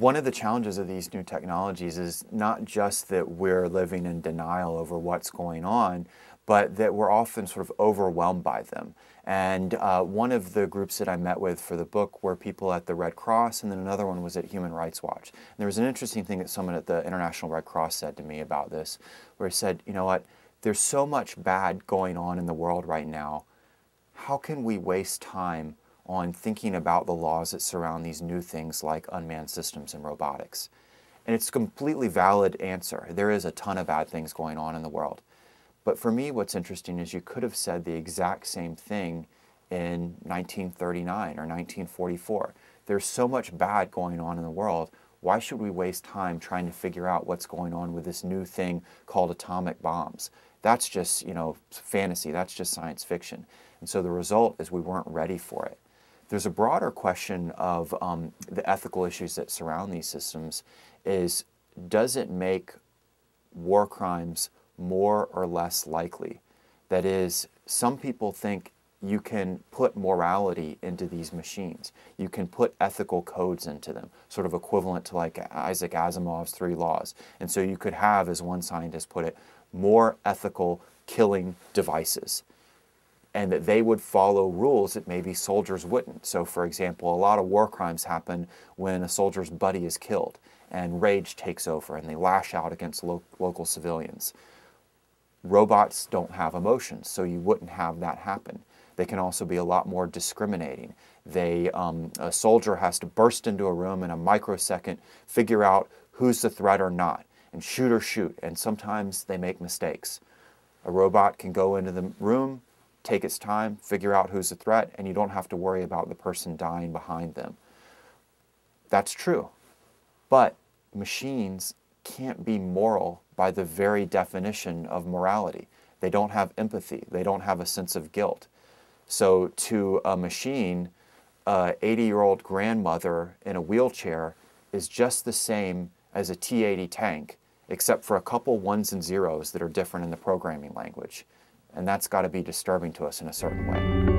One of the challenges of these new technologies is not just that we're living in denial over what's going on, but that we're often sort of overwhelmed by them. And one of the groups that I met with for the book were people at the Red Cross, and then another one was at Human Rights Watch. And there was an interesting thing that someone at the International Red Cross said to me about this, where he said, you know what, there's so much bad going on in the world right now. How can we waste time on thinking about the laws that surround these new things like unmanned systems and robotics? And it's a completely valid answer. There is a ton of bad things going on in the world. But for me, what's interesting is you could have said the exact same thing in 1939 or 1944. There's so much bad going on in the world. Why should we waste time trying to figure out what's going on with this new thing called atomic bombs? That's just, fantasy. That's just science fiction. And so the result is we weren't ready for it. There's a broader question of the ethical issues that surround these systems is, does it make war crimes more or less likely? That is, some people think you can put morality into these machines. You can put ethical codes into them, sort of equivalent to like Isaac Asimov's 3 laws. And so you could have, as one scientist put it, more ethical killing devices, and that they would follow rules that maybe soldiers wouldn't. So for example, a lot of war crimes happen when a soldier's buddy is killed and rage takes over and they lash out against local civilians. Robots don't have emotions, so you wouldn't have that happen. They can also be a lot more discriminating. A soldier has to burst into a room in a microsecond, figure out who's the threat or not, and shoot, and sometimes they make mistakes. A robot can go into the room, take its time, figure out who's the threat, and you don't have to worry about the person dying behind them. That's true. But machines can't be moral by the very definition of morality. They don't have empathy. They don't have a sense of guilt. So to a machine, an 80-year-old grandmother in a wheelchair is just the same as a T-80 tank, except for a couple ones and zeros that are different in the programming language. And that's got to be disturbing to us in a certain way.